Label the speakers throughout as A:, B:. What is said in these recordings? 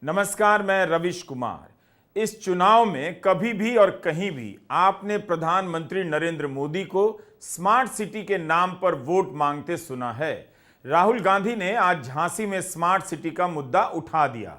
A: नमस्कार, मैं रविश कुमार। इस चुनाव में कभी भी और कहीं भी आपने प्रधानमंत्री नरेंद्र मोदी को स्मार्ट सिटी के नाम पर वोट मांगते सुना है। राहुल गांधी ने आज झांसी में स्मार्ट सिटी का मुद्दा उठा दिया।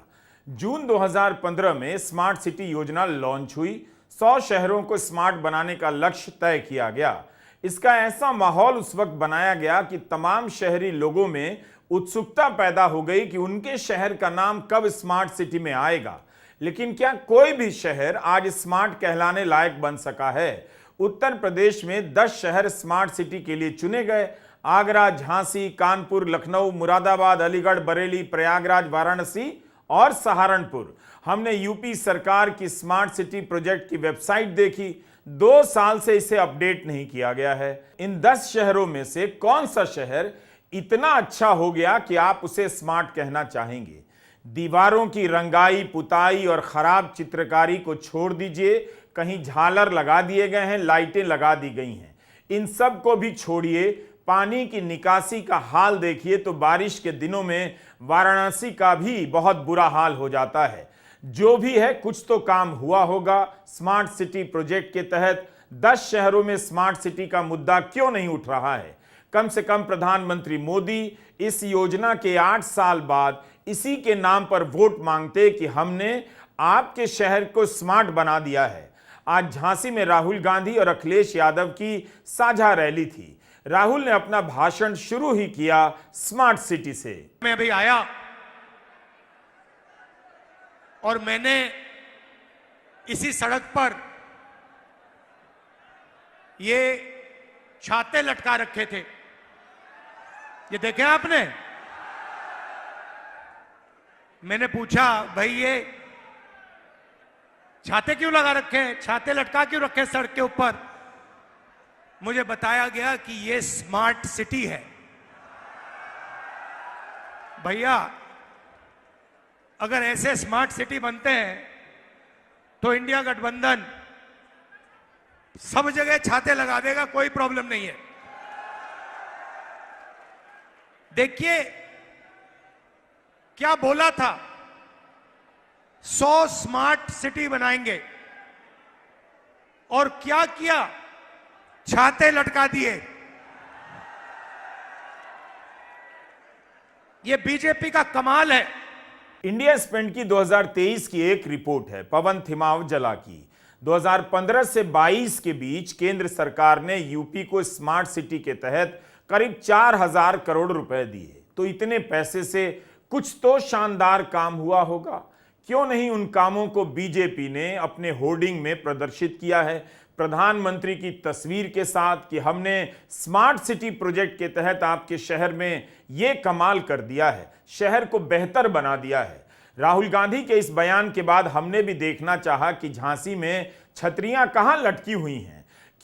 A: जून 2015 में स्मार्ट सिटी योजना लॉन्च हुई। 100 शहरों को स्मार्ट बनाने का लक्ष्य तय किया गया। इसका ऐसा माहौल उस वक्त बनाया गया कि तमाम शहरी लोगों में उत्सुकता पैदा हो गई कि उनके शहर का नाम कब स्मार्ट सिटी में आएगा। लेकिन क्या कोई भी शहर आज स्मार्ट कहलाने लायक बन सका है? उत्तर प्रदेश में 10 शहर स्मार्ट सिटी के लिए चुने गए। आगरा, झांसी, कानपुर, लखनऊ, मुरादाबाद, अलीगढ़, बरेली, प्रयागराज, वाराणसी और सहारनपुर। हमने यूपी सरकार की स्मार्ट सिटी प्रोजेक्ट की वेबसाइट देखी। 2 साल से इसे अपडेट नहीं किया गया है। इन 10 शहरों में से कौन सा शहर इतना अच्छा हो गया कि आप उसे स्मार्ट कहना चाहेंगे? दीवारों की रंगाई, पुताई और खराब चित्रकारी को छोड़ दीजिए। कहीं झालर लगा दिए गए हैं, लाइटें लगा दी गई हैं। इन सब को भी छोड़िए। पानी की निकासी का हाल देखिए तो बारिश के दिनों में वाराणसी का भी बहुत बुरा हाल हो जाता है। जो भी है, कुछ तो काम हुआ होगा। स्मार्ट सिटी प्रोजेक्ट के तहत 10 शहरों में स्मार्ट सिटी का मुद्दा क्यों नहीं उठ रहा है? कम से कम प्रधानमंत्री मोदी इस योजना के 8 साल बाद इसी के नाम पर वोट मांगते कि हमने आपके शहर को स्मार्ट बना दिया है। आज झांसी में राहुल गांधी और अखिलेश यादव की साझा रैली थी। राहुल ने अपना भाषण शुरू ही किया स्मार्ट सिटी से।
B: मैं अभी आया और मैंने इसी सड़क पर ये छाते लटका रखे थे। ये देखे आपने? मैंने पूछा, भाई ये छाते क्यों लगा रखे हैं, छाते लटका क्यों रखे सड़क के ऊपर? मुझे बताया गया कि ये स्मार्ट सिटी है। भैया, अगर ऐसे स्मार्ट सिटी बनते हैं तो इंडिया गठबंधन सब जगह छाते लगा देगा, कोई प्रॉब्लम नहीं है। देखिए क्या बोला था, 100 स्मार्ट सिटी बनाएंगे, और क्या किया? छाते लटका दिए। ये बीजेपी का कमाल है।
A: इंडिया स्पेंड की 2023 की एक रिपोर्ट है पवन थिमावजला की। 2015 से 22 के बीच केंद्र सरकार ने यूपी को स्मार्ट सिटी के तहत करीब 4000 करोड़ रुपए दिए। तो इतने पैसे से कुछ तो शानदार काम हुआ होगा। क्यों नहीं उन कामों को बीजेपी ने अपने होर्डिंग में प्रदर्शित किया है, प्रधानमंत्री की तस्वीर के साथ, कि हमने स्मार्ट सिटी प्रोजेक्ट के तहत आपके शहर में यह कमाल कर दिया है, शहर को बेहतर बना दिया है। राहुल गांधी के इस बयान के बाद हमने भी देखना चाहा कि झांसी में छतरियां कहां लटकी हुई हैं।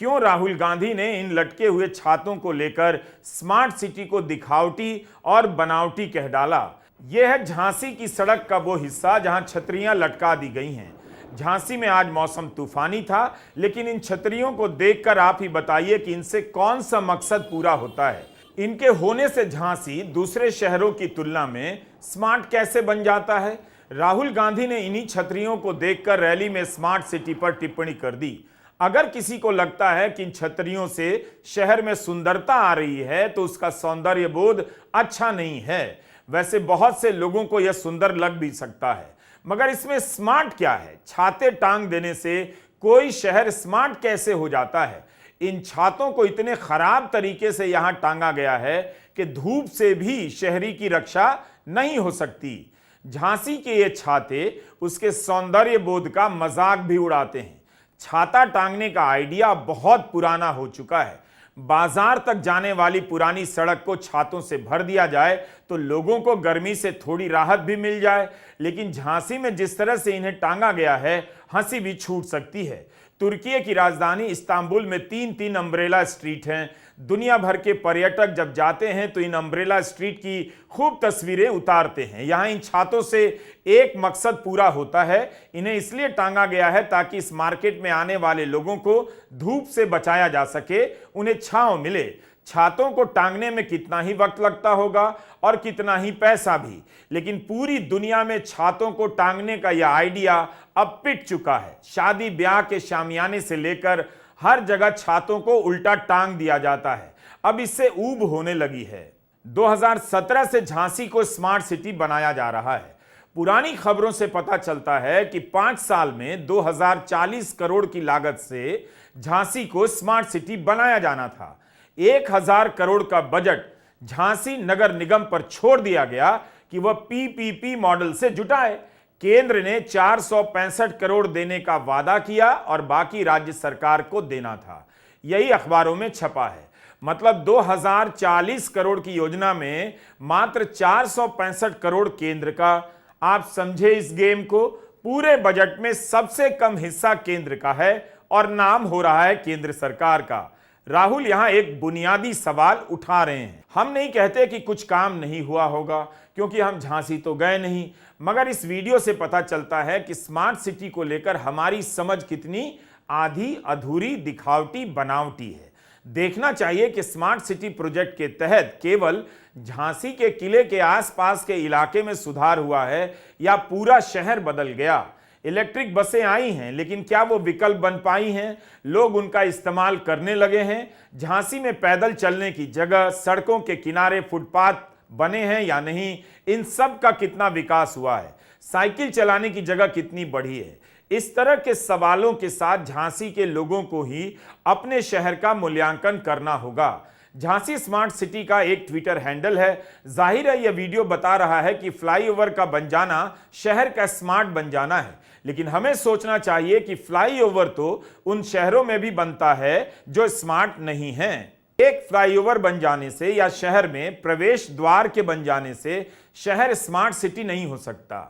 A: क्यों राहुल गांधी ने इन लटके हुए छातों को लेकर स्मार्ट सिटी को दिखावटी और बनावटी कह डाला? यह है झांसी की सड़क का वो हिस्सा जहां छतरियां लटका दी गई हैं। झांसी में आज मौसम तूफानी था, लेकिन इन छतरियों को देखकर आप ही बताइए कि इनसे कौन सा मकसद पूरा होता है। इनके होने से झांसी दूसरे शहरों की तुलना में स्मार्ट कैसे बन जाता है? राहुल गांधी ने इन्हीं छतरियों को देखकर रैली में स्मार्ट सिटी पर टिप्पणी कर दी। अगर किसी को लगता है कि इन छतरियों से शहर में सुंदरता आ रही है तो उसका सौंदर्य बोध अच्छा नहीं है। वैसे बहुत से लोगों को यह सुंदर लग भी सकता है, मगर इसमें स्मार्ट क्या है? छाते टांग देने से कोई शहर स्मार्ट कैसे हो जाता है? इन छातों को इतने खराब तरीके से यहां टांगा गया है कि धूप से भी शहरी की रक्षा नहीं हो सकती। झांसी के ये छाते उसके सौंदर्य बोध का मजाक भी उड़ाते हैं। छाता टांगने का आइडिया बहुत पुराना हो चुका है। बाजार तक जाने वाली पुरानी सड़क को छातों से भर दिया जाए तो लोगों को गर्मी से थोड़ी राहत भी मिल जाए, लेकिन झांसी में जिस तरह से इन्हें टांगा गया है, हंसी भी छूट सकती है। तुर्की की राजधानी इस्तांबुल में 3-3 अम्ब्रेला स्ट्रीट हैं। दुनिया भर के पर्यटक जब जाते हैं तो इन अम्ब्रेला स्ट्रीट की खूब तस्वीरें उतारते हैं। यहाँ इन छातों से एक मकसद पूरा होता है। इन्हें इसलिए टांगा गया है ताकि इस मार्केट में आने वाले लोगों को धूप से बचाया जा सके, उन्हें छांव मिले। छातों को टांगने में कितना ही वक्त लगता होगा और कितना ही पैसा भी, लेकिन पूरी दुनिया में छातों को टांगने का यह आइडिया अब पिट चुका है। शादी ब्याह के शामियाने से लेकर हर जगह छातों को उल्टा टांग दिया जाता है। अब इससे ऊब होने लगी है। 2017 से झांसी को स्मार्ट सिटी बनाया जा रहा है। पुरानी खबरों से पता चलता है कि 5 साल में 2040 करोड़ की लागत से झांसी को स्मार्ट सिटी बनाया जाना था। 1000 करोड़ का बजट झांसी नगर निगम पर छोड़ दिया गया कि वह पीपीपी मॉडल से जुटाए। केंद्र ने 465 करोड़ देने का वादा किया और बाकी राज्य सरकार को देना था। यही अखबारों में छपा है। मतलब 2040 करोड़ की योजना में मात्र 465 करोड़ केंद्र का। आप समझे इस गेम को। पूरे बजट में सबसे कम हिस्सा केंद्र का है और नाम हो रहा है केंद्र सरकार का। राहुल यहां एक बुनियादी सवाल उठा रहे हैं। हम नहीं कहते कि कुछ काम नहीं हुआ होगा, क्योंकि हम झांसी तो गए नहीं, मगर इस वीडियो से पता चलता है कि स्मार्ट सिटी को लेकर हमारी समझ कितनी आधी अधूरी, दिखावटी, बनावटी है। देखना चाहिए कि स्मार्ट सिटी प्रोजेक्ट के तहत केवल झांसी के किले के आसपास के इलाके में सुधार हुआ है या पूरा शहर बदल गया। इलेक्ट्रिक बसें आई हैं, लेकिन क्या वो विकल्प बन पाई हैं? लोग उनका इस्तेमाल करने लगे हैं? झांसी में पैदल चलने की जगह सड़कों के किनारे फुटपाथ बने हैं या नहीं? इन सब का कितना विकास हुआ है? साइकिल चलाने की जगह कितनी बढ़ी है? इस तरह के सवालों के साथ झांसी के लोगों को ही अपने शहर का मूल्यांकन करना होगा। झांसी स्मार्ट सिटी का एक ट्विटर हैंडल है। जाहिर है यह वीडियो बता रहा है कि फ्लाईओवर का बन जाना शहर का स्मार्ट बन जाना है, लेकिन हमें सोचना चाहिए कि फ्लाईओवर तो उन शहरों में भी बनता है जो स्मार्ट नहीं हैं। एक फ्लाईओवर बन जाने से या शहर में प्रवेश द्वार के बन जाने से शहर स्मार्ट सिटी नहीं हो सकता।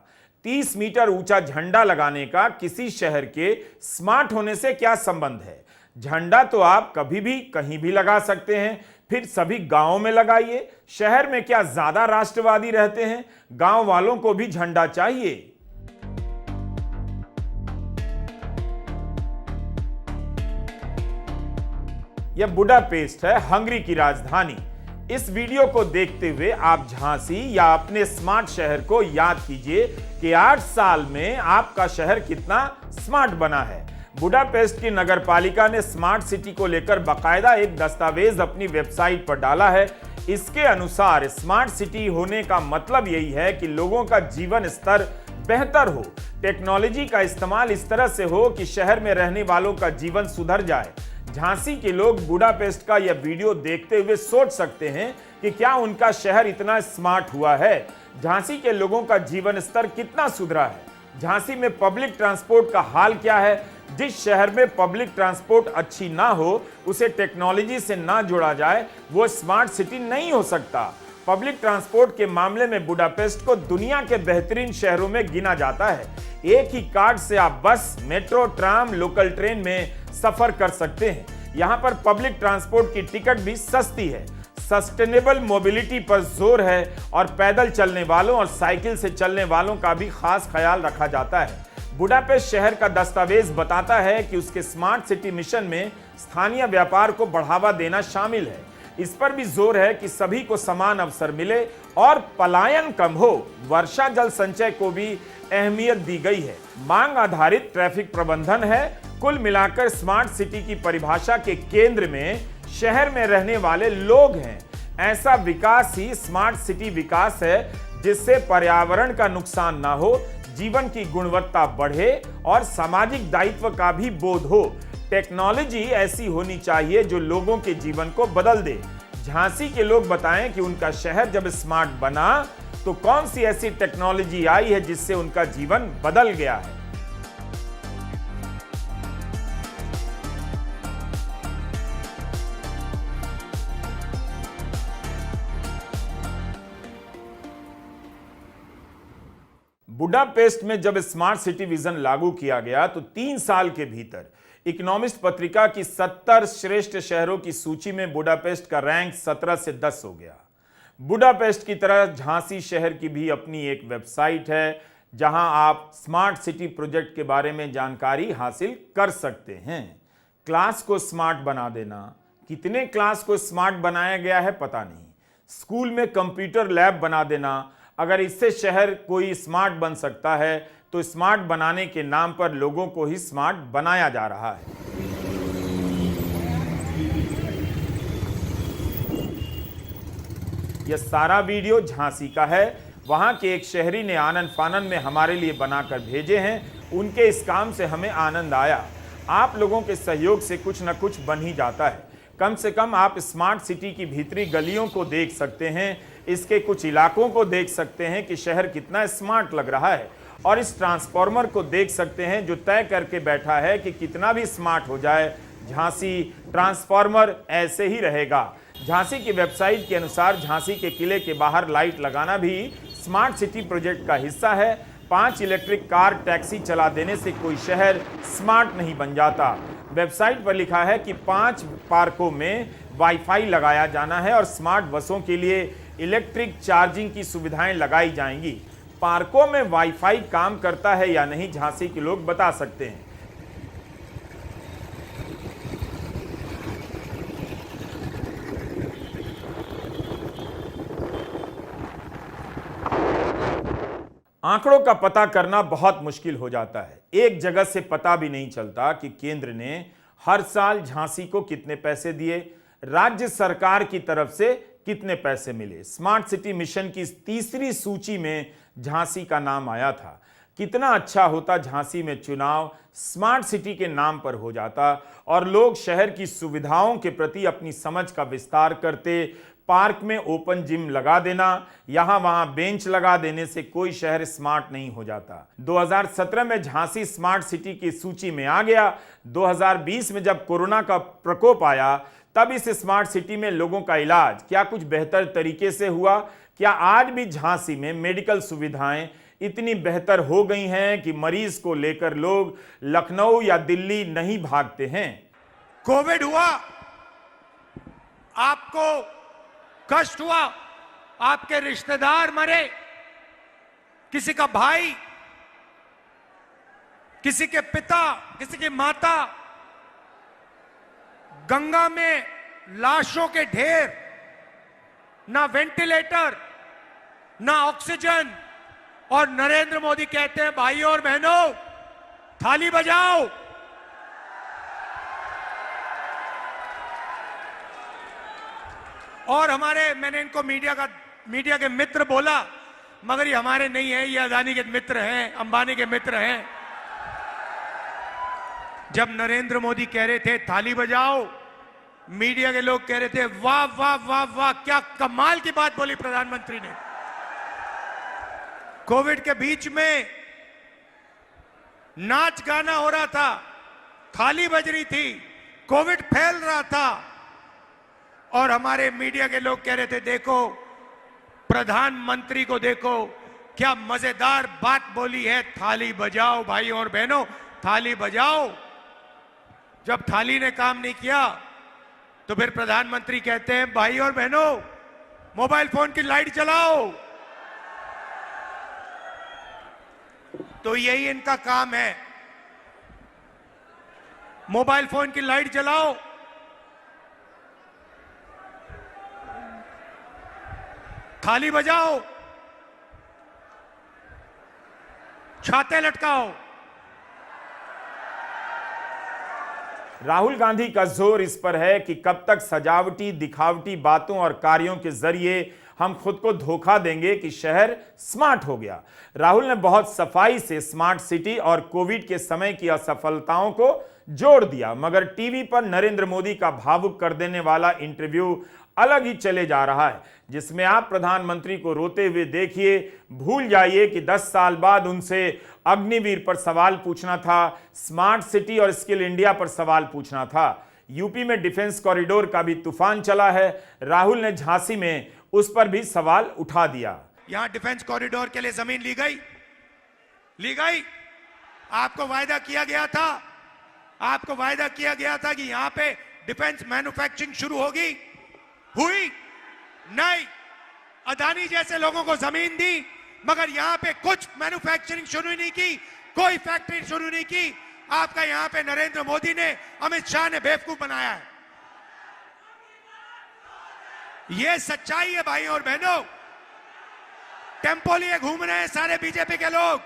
A: 30 मीटर ऊंचा झंडा लगाने का किसी शहर के स्मार्ट होने से क्या संबंध है? झंडा तो आप कभी भी कहीं भी लगा सकते हैं, फिर सभी गांवों में लगाइए। शहर में क्या ज्यादा राष्ट्रवादी रहते हैं? गांव वालों को भी झंडा चाहिए। यह बुडापेस्ट है, हंगरी की राजधानी। इस वीडियो को देखते हुए आप झांसी या अपने स्मार्ट शहर को याद कीजिए कि 8 साल में आपका शहर कितना स्मार्ट बना है। बुडापेस्ट की नगरपालिका ने स्मार्ट सिटी को लेकर बाकायदा एक दस्तावेज अपनी वेबसाइट पर डाला है। इसके अनुसार स्मार्ट सिटी होने का मतलब यही है कि लोगों का जीवन स्तर बेहतर हो, टेक्नोलॉजी का इस्तेमाल इस तरह से हो कि शहर में रहने वालों का जीवन सुधर जाए। झांसी के लोग बुडापेस्ट का यह वीडियो देखते हुए सोच सकते हैं कि क्या उनका शहर इतना स्मार्ट हुआ है? झांसी के लोगों का जीवन स्तर कितना सुधरा है? झांसी में पब्लिक ट्रांसपोर्ट का हाल क्या है? जिस शहर में पब्लिक ट्रांसपोर्ट अच्छी ना हो, उसे टेक्नोलॉजी से ना जोड़ा जाए, वो स्मार्ट सिटी नहीं हो सकता। पब्लिक ट्रांसपोर्ट के मामले में बुडापेस्ट को दुनिया के बेहतरीन शहरों में गिना जाता है। एक ही कार्ड से आप बस, मेट्रो, ट्राम, लोकल ट्रेन में सफर कर सकते हैं। यहाँ पर पब्लिक ट्रांसपोर्ट की टिकट भी सस्ती है। सस्टेनेबल मोबिलिटी पर जोर है और पैदल चलने वालों और साइकिल से चलने वालों का भी खास ख्याल रखा जाता है। बुडापेस्ट शहर का दस्तावेज बताता है कि उसके स्मार्ट सिटी मिशन में स्थानीय व्यापार को बढ़ावा देना शामिल है। इस पर भी जोर है कि सभी को समान अवसर मिले और पलायन कम हो। वर्षा जल संचय को भी अहमियत दी गई है। मांग आधारित ट्रैफिक प्रबंधन है। कुल मिलाकर स्मार्ट सिटी की परिभाषा के केंद्र में शहर में रहने वाले लोग हैं। ऐसा विकास ही स्मार्ट सिटी विकास है जिससे पर्यावरण का नुकसान ना हो, जीवन की गुणवत्ता बढ़े और सामाजिक दायित्व का भी बोध हो। टेक्नोलॉजी ऐसी होनी चाहिए जो लोगों के जीवन को बदल दे। झांसी के लोग बताएं कि उनका शहर जब स्मार्ट बना तो कौन सी ऐसी टेक्नोलॉजी आई है जिससे उनका जीवन बदल गया है। बुडापेस्ट में जब स्मार्ट सिटी विजन लागू किया गया तो 3 साल के भीतर इकोनॉमिस्ट पत्रिका की 70 श्रेष्ठ शहरों की सूची में बुडापेस्ट का रैंक 17 से 10 हो गया। बुडापेस्ट की तरह झांसी शहर की भी अपनी एक वेबसाइट है जहां आप स्मार्ट सिटी प्रोजेक्ट के बारे में जानकारी हासिल कर सकते हैं। क्लास को स्मार्ट बना देना, कितने क्लास को स्मार्ट बनाया गया है पता नहीं। स्कूल में कंप्यूटर लैब बना देना, अगर इससे शहर कोई स्मार्ट बन सकता है तो स्मार्ट बनाने के नाम पर लोगों को ही स्मार्ट बनाया जा रहा है। यह सारा वीडियो झांसी का है। वहां के एक शहरी ने आनंद फानन में हमारे लिए बनाकर भेजे हैं। उनके इस काम से हमें आनंद आया। आप लोगों के सहयोग से कुछ न कुछ बन ही जाता है। कम से कम आप स्मार्ट सिटी की भीतरी गलियों को देख सकते हैं, इसके कुछ इलाकों को देख सकते हैं कि शहर कितना स्मार्ट लग रहा है, और इस ट्रांसफॉर्मर को देख सकते हैं जो तय करके बैठा है कि कितना भी स्मार्ट हो जाए झांसी, ट्रांसफॉर्मर ऐसे ही रहेगा। झांसी की वेबसाइट के अनुसार झांसी के किले के बाहर लाइट लगाना भी स्मार्ट सिटी प्रोजेक्ट का हिस्सा है। 5 इलेक्ट्रिक कार टैक्सी चला देने से कोई शहर स्मार्ट नहीं बन जाता। वेबसाइट पर लिखा है कि 5 पार्कों में वाईफाई लगाया जाना है और स्मार्ट बसों के लिए इलेक्ट्रिक चार्जिंग की सुविधाएं लगाई जाएंगी। पार्कों में वाईफाई काम करता है या नहीं, झांसी के लोग बता सकते हैं। आंकड़ों का पता करना बहुत मुश्किल हो जाता है। एक जगह से पता भी नहीं चलता कि केंद्र ने हर साल झांसी को कितने पैसे दिए, राज्य सरकार की तरफ से कितने पैसे मिले। स्मार्ट सिटी मिशन की तीसरी सूची में झांसी का नाम आया था। कितना अच्छा होता झांसी में चुनाव स्मार्ट सिटी के नाम पर हो जाता और लोग शहर की सुविधाओं के प्रति अपनी समझ का विस्तार करते। पार्क में ओपन जिम लगा देना, यहां वहां बेंच लगा देने से कोई शहर स्मार्ट नहीं हो जाता। 2017 में झांसी स्मार्ट सिटी की सूची में आ गया। 2020 में जब कोरोना का प्रकोप आया तब इस स्मार्ट सिटी में लोगों का इलाज क्या कुछ बेहतर तरीके से हुआ? क्या आज भी झांसी में मेडिकल सुविधाएं इतनी बेहतर हो गई हैं कि मरीज को लेकर लोग लखनऊ या दिल्ली नहीं भागते हैं?
B: कोविड हुआ, आपको कष्ट हुआ, आपके रिश्तेदार मरे, किसी का भाई, किसी के पिता, किसी की माता, गंगा में लाशों के ढेर, ना वेंटिलेटर, ना ऑक्सीजन, और नरेंद्र मोदी कहते हैं भाइयों और बहनों थाली बजाओ। और मैंने इनको मीडिया के मित्र बोला, मगर ये हमारे नहीं है, ये अदानी के मित्र हैं, अंबानी के मित्र हैं। जब नरेंद्र मोदी कह रहे थे थाली बजाओ, मीडिया के लोग कह रहे थे वाह वाह वाह वाह, क्या कमाल की बात बोली प्रधानमंत्री ने। कोविड के बीच में नाच गाना हो रहा था, थाली बज रही थी, कोविड फैल रहा था, और हमारे मीडिया के लोग कह रहे थे देखो प्रधानमंत्री को, देखो क्या मजेदार बात बोली है, थाली बजाओ भाइयों और बहनों, थाली बजाओ। जब थाली ने काम नहीं किया तो फिर प्रधानमंत्री कहते हैं भाइयों और बहनों मोबाइल फोन की लाइट जलाओ। तो यही इनका काम है, मोबाइल फोन की लाइट जलाओ, थाली बजाओ, छाते लटकाओ।
A: राहुल गांधी का जोर इस पर है कि कब तक सजावटी दिखावटी बातों और कार्यों के जरिए हम खुद को धोखा देंगे कि शहर स्मार्ट हो गया। राहुल ने बहुत सफाई से स्मार्ट सिटी और कोविड के समय की असफलताओं को जोड़ दिया, मगर टीवी पर नरेंद्र मोदी का भावुक कर देने वाला इंटरव्यू अलग ही चले जा रहा है, जिसमें आप प्रधानमंत्री को रोते हुए देखिए। भूल जाइए कि 10 साल बाद उनसे अग्निवीर पर सवाल पूछना था, स्मार्ट सिटी और स्किल इंडिया पर सवाल पूछना था। यूपी में डिफेंस कॉरिडोर का भी तूफान चला है, राहुल ने झांसी में उस पर भी सवाल उठा दिया।
B: यहां डिफेंस कॉरिडोर के लिए जमीन ली गई। आपको वायदा किया गया था कि यहां पे डिफेंस मैन्युफैक्चरिंग शुरू होगी, हुई नहीं। अदानी जैसे लोगों को जमीन दी, मगर यहां पे कुछ मैन्युफैक्चरिंग शुरू नहीं की, कोई फैक्ट्री शुरू नहीं की। आपका यहां पे नरेंद्र मोदी ने, अमित शाह ने बेवकूफ बनाया है। ये सच्चाई है भाई और बहनों। टेम्पो लिए घूम रहे हैं सारे बीजेपी के लोग,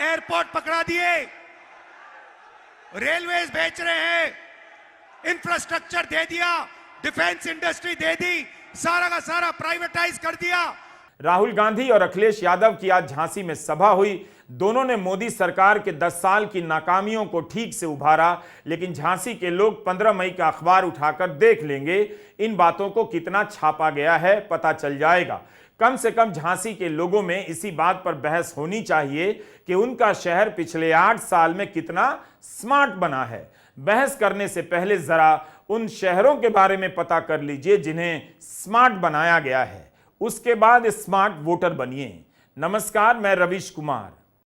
B: एयरपोर्ट पकड़ा दिए, रेलवेज बेच रहे हैं, इंफ्रास्ट्रक्चर दे दिया, डिफेंस इंडस्ट्री दे दी, सारा का सारा प्राइवेटाइज कर दिया।
A: राहुल गांधी और अखिलेश यादव की आज झांसी में सभा हुई। दोनों ने मोदी सरकार के 10 साल की नाकामियों को ठीक से उभारा, लेकिन झांसी के लोग 15 मई का अखबार उठाकर देख लेंगे इन बातों को कितना छापा गया है, पता चल जाएगा। कम से कम झांसी के लोगों में इसी बात पर बहस होनी चाहिए कि उनका शहर पिछले 8 साल में कितना स्मार्ट बना है। बहस करने से पहले जरा उन शहरों के बारे में पता कर लीजिए जिन्हें स्मार्ट बनाया गया है, उसके बाद स्मार्ट वोटर बनिए। नमस्कार, मैं रवीश कुमार।